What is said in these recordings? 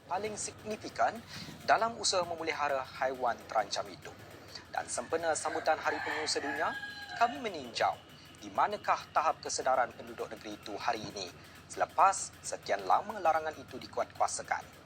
paling signifikan dalam usaha memelihara haiwan terancam hidup. Dan sempena sambutan Hari Penyu Sedunia, kami meninjau di manakah tahap kesedaran penduduk negeri itu hari ini selepas sekian lama larangan itu dikuatkuasakan.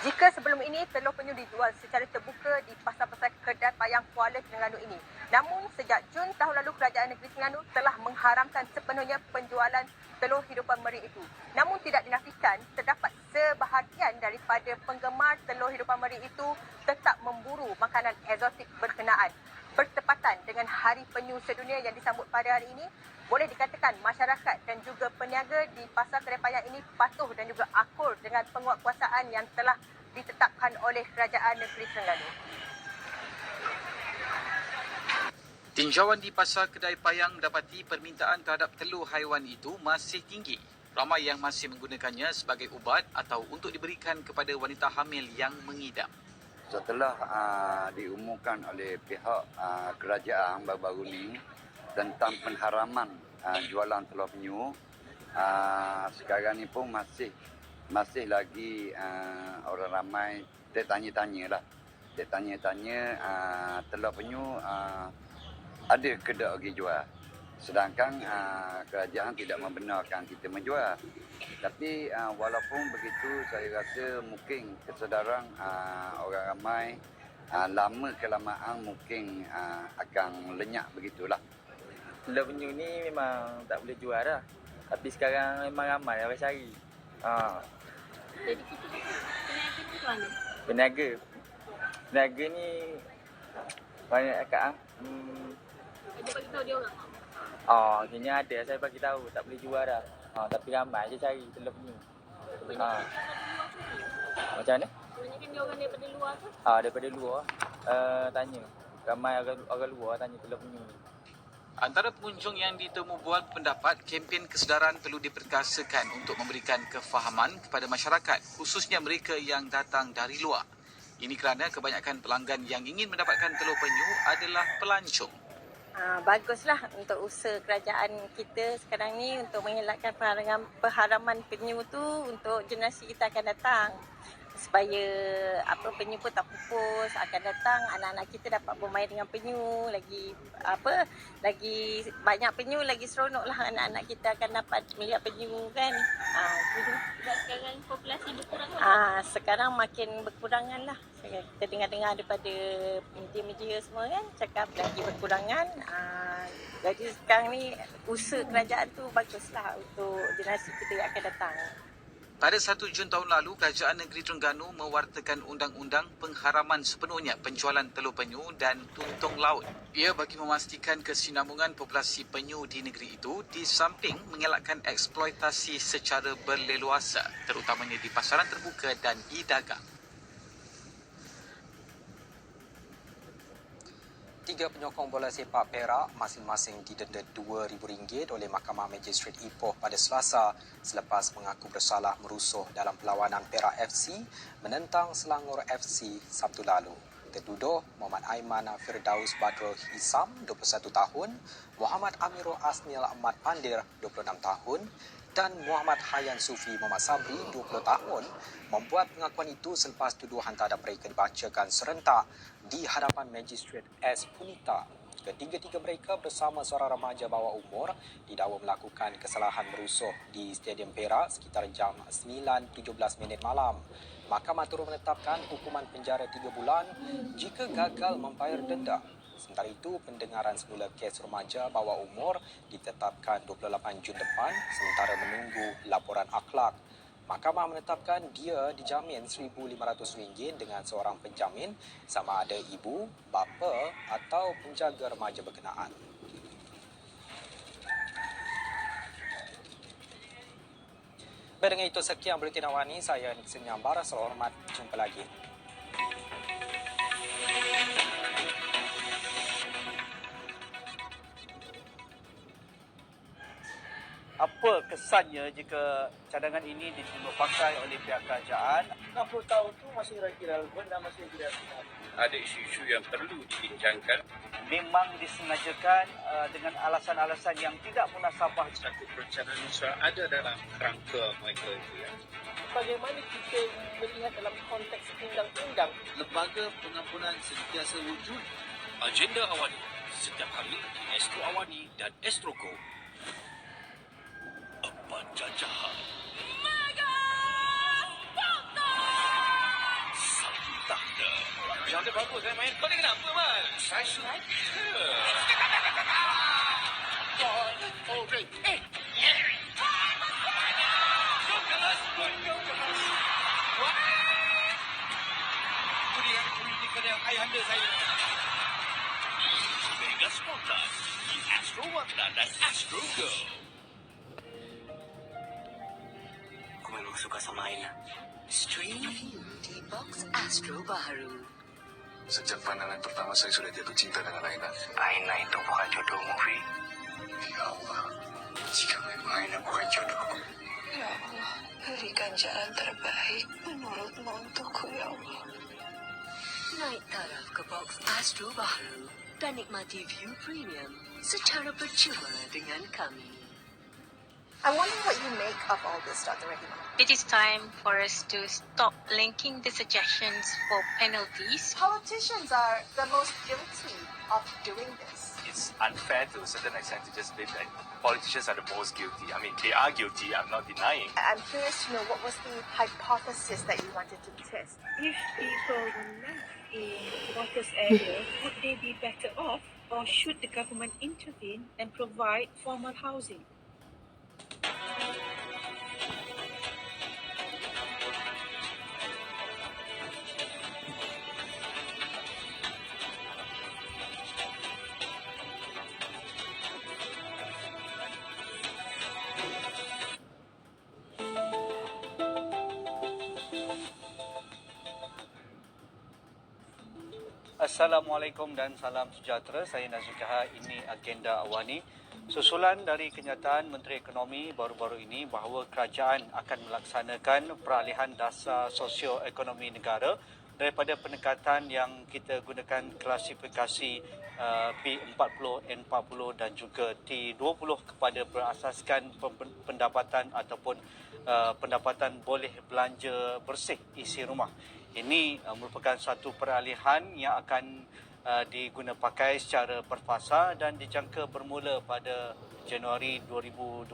Jika sebelum ini telur penyu dijual secara terbuka di pasar-pasar kedai payang Kuala Terengganu ini. Namun sejak Jun tahun lalu Kerajaan Negeri Terengganu telah mengharamkan sepenuhnya penjualan telur hidupan meri itu. Namun tidak dinafikan terdapat sebahagian daripada penggemar telur hidupan meri itu tetap memburu makanan eksotik berkenaan. Bertepatan dengan Hari Penyu Sedunia yang disambut pada hari ini, boleh dikatakan masyarakat dan juga peniaga di pasar kedai payang ini patuh dan juga akur dengan penguatkuasaan yang telah ditetapkan oleh Kerajaan Negeri Terengganu. Tinjauan di pasar kedai payang mendapati permintaan terhadap telur haiwan itu masih tinggi. Ramai yang masih menggunakannya sebagai ubat atau untuk diberikan kepada wanita hamil yang mengidam. Setelah diumumkan oleh pihak kerajaan baru-baru ini tentang pengharaman jualan telur penyu, sekarang ni pun masih lagi orang ramai tertanya-tanya lah. Tertanya-tanya telur penyu ada ke tak pergi jual. Sedangkan kerajaan tidak membenarkan kita menjual. Tapi walaupun begitu, saya rasa mungkin kesedaran orang ramai lama kelamaan mungkin akan lenyap begitulah. Telur penyu ni memang tak boleh jual dah. Tapi sekarang memang ramai orang cari. Jadi kita peniaga ni macam mana? Peniaga ni banyak cakap Dia bagi tahu dia orang. Kini ada saya bagi tahu tak boleh jual dah. Tapi ramai je cari telur penyu. Macam mana? Kebanyakan dia orang daripada luar ke? Daripada luar tanya. Ramai orang luar tanya telur penyu ni. Antara pengunjung yang ditemu bual pendapat kempen kesedaran perlu diperkasakan untuk memberikan kefahaman kepada masyarakat, khususnya mereka yang datang dari luar. Ini kerana kebanyakan pelanggan yang ingin mendapatkan telur penyu adalah pelancong. Baguslah untuk usaha kerajaan kita sekarang ni untuk mengelakkan pengharaman penyu tu untuk generasi kita akan datang. Supaya penyu pun tak pupus, akan datang anak-anak kita dapat bermain dengan penyu, lagi banyak penyu, lagi seronoklah anak-anak kita akan dapat melihat penyu kan. Sebab sekarang populasi berkurang. Sekarang makin berkurangan lah. Kita dengar-dengar daripada media-media semua kan cakap lagi berkurangan. Jadi sekarang ni usaha kerajaan tu baguslah untuk generasi kita yang akan datang. Pada 1 Jun tahun lalu, Kerajaan Negeri Terengganu mewartakan undang-undang pengharaman sepenuhnya penjualan telur penyu dan tuntung laut. Ia bagi memastikan kesinambungan populasi penyu di negeri itu di samping mengelakkan eksploitasi secara berleluasa, terutamanya di pasaran terbuka dan di dagang. 3 penyokong bola sepak Perak masing-masing didenda RM2,000 oleh Mahkamah Magistrate Ipoh pada Selasa selepas mengaku bersalah merusuh dalam perlawanan Perak FC menentang Selangor FC Sabtu lalu. Tertuduh Muhammad Aiman Firdaus Badrul Hisam, 21 tahun, Muhammad Amirul Asnil Ahmad Pandir, 26 tahun dan Muhammad Hayan Sufi Muhammad Sabri, 20 tahun, membuat pengakuan itu selepas tuduhan terhadap mereka dibacakan serentak di hadapan Magistrate S. Punita. Ketiga-tiga mereka bersama seorang remaja bawah umur didakwa melakukan kesalahan merusuh di Stadium Perak sekitar jam 9.17 malam. Mahkamah turut menetapkan hukuman penjara 3 bulan jika gagal membayar denda. Sementara itu, pendengaran semula kes remaja bawah umur ditetapkan 28 Jun depan sementara menunggu laporan akhlak. Mahkamah menetapkan dia dijamin RM1,500 dengan seorang penjamin sama ada ibu, bapa atau penjaga remaja berkenaan. Baik, dengan itu sekian Buletin Awal ini. Saya Nixon Nyambara. Selamat hormat. Jumpa lagi. Apa kesannya jika cadangan ini diterima pakai oleh pihak kerajaan? 60 tahun tu masih lagi relevan dan masih tidak ada isu-isu yang perlu dibincangkan. Memang disengajakan dengan alasan-alasan yang tidak munasabah. Satu perencanaan usaha ada dalam kerangka mereka itu. Ya. Bagaimana kita melihat dalam konteks undang-undang? Lembaga pengampunan sentiasa wujud. Agenda Awani setiap hari di Astro Awani dan Astro Go. Apa jajahan? Mega Satu tanda. Yang tu bagus saya main. Kau ni kenapa, Man? Saya suka. Oh, great. Eh! Ayahanda saya. Mega Spontan di Astro Warna dan Astro Go. Aku memang suka sama Aina. Stream di box Astro baru. Sejak pandangan pertama saya sudah jatuh cinta dengan Aina. Aina itu bukan jodohmu, Fi. Ya Allah, jika memang Aina bukan jodohku. Ya Allah, berikan jalan terbaik menurutmu untukku, ya Allah. Naik taraf ke box Astro baru dan nikmati view premium secara percuma dengan kami. I wonder what you make of all this, Dr. Rahima. It is time for us to stop linking the suggestions for penalties. Politicians are the most guilty of doing this. It's unfair to a certain extent to just say that politicians are the most guilty. I mean, they are guilty, I'm not denying. I'm curious to know what was the hypothesis that you wanted to test. If people were left in waters area, would they be better off, or should the government intervene and provide formal housing? Assalamualaikum dan salam sejahtera. Saya Nazir Kaha. Ini Agenda Awani. Susulan dari kenyataan Menteri Ekonomi baru-baru ini bahawa kerajaan akan melaksanakan peralihan dasar sosioekonomi negara daripada pendekatan yang kita gunakan klasifikasi P40, N40 dan juga T20 kepada berasaskan pendapatan ataupun pendapatan boleh belanja bersih isi rumah. Ini merupakan satu peralihan yang akan diguna pakai secara berfasa dan dijangka bermula pada Januari 2024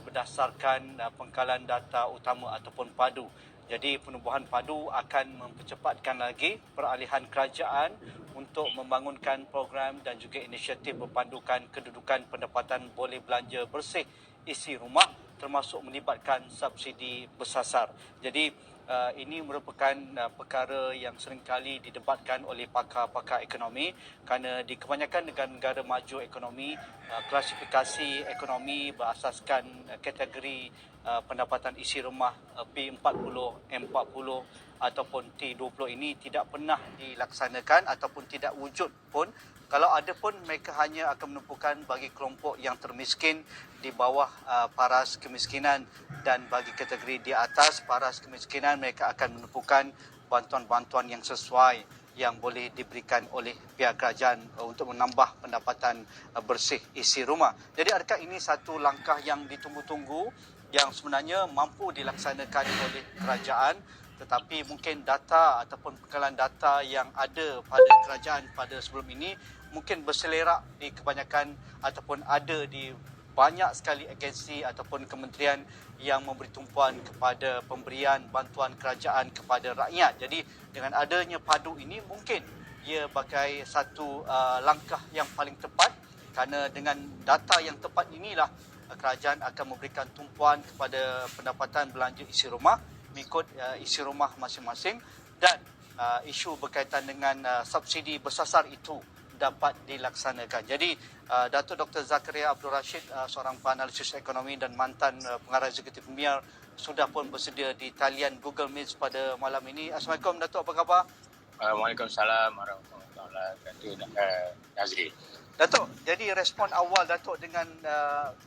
berdasarkan pengkalan data utama ataupun padu. Jadi penubuhan padu akan mempercepatkan lagi peralihan kerajaan untuk membangunkan program dan juga inisiatif berpandukan kedudukan pendapatan boleh belanja bersih isi rumah termasuk melibatkan subsidi bersasar. Jadi ini merupakan perkara yang seringkali didebatkan oleh pakar-pakar ekonomi kerana di kebanyakan negara-negara maju ekonomi, klasifikasi ekonomi berasaskan kategori pendapatan isi rumah P40, M40 ataupun T20 ini tidak pernah dilaksanakan ataupun tidak wujud pun. Kalau ada pun mereka hanya akan menumpukan bagi kelompok yang termiskin di bawah paras kemiskinan dan bagi kategori di atas paras kemiskinan mereka akan menumpukan bantuan-bantuan yang sesuai yang boleh diberikan oleh pihak kerajaan untuk menambah pendapatan bersih isi rumah. Jadi adakah ini satu langkah yang ditunggu-tunggu yang sebenarnya mampu dilaksanakan oleh kerajaan tetapi mungkin data ataupun pengkalan data yang ada pada kerajaan pada sebelum ini mungkin berselerak di kebanyakan ataupun ada di banyak sekali agensi ataupun kementerian yang memberi tumpuan kepada pemberian bantuan kerajaan kepada rakyat. Jadi dengan adanya padu ini mungkin ia bagai satu langkah yang paling tepat kerana dengan data yang tepat inilah kerajaan akan memberikan tumpuan kepada pendapatan belanja isi rumah mengikut isi rumah masing-masing dan isu berkaitan dengan subsidi bersasar itu dapat dilaksanakan. Jadi Datuk Dr. Zakaria Abdul Rashid, seorang penganalisis ekonomi dan mantan pengarah eksekutif MIAR sudah pun bersedia di talian Google Meet pada malam ini. Assalamualaikum Datuk, apa khabar? Waalaikumsalam warahmatullahi wabarakatuh. Nazri. Datuk, jadi respon awal Datuk dengan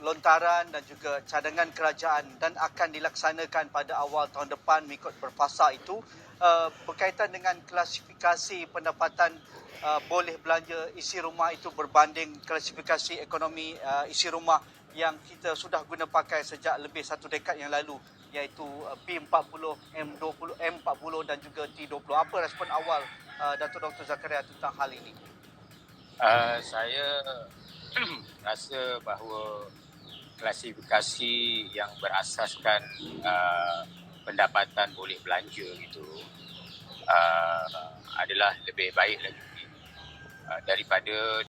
lontaran dan juga cadangan kerajaan dan akan dilaksanakan pada awal tahun depan mengikut berfasa itu berkaitan dengan klasifikasi pendapatan boleh belanja isi rumah itu berbanding klasifikasi ekonomi isi rumah yang kita sudah guna pakai sejak lebih 1 dekad yang lalu, iaitu B40, M40 dan juga T20. Apa respon awal Datuk Dr. Zakaria tentang hal ini? Saya rasa bahawa klasifikasi yang berasaskan pendapatan boleh belanja itu adalah lebih baik lagi daripada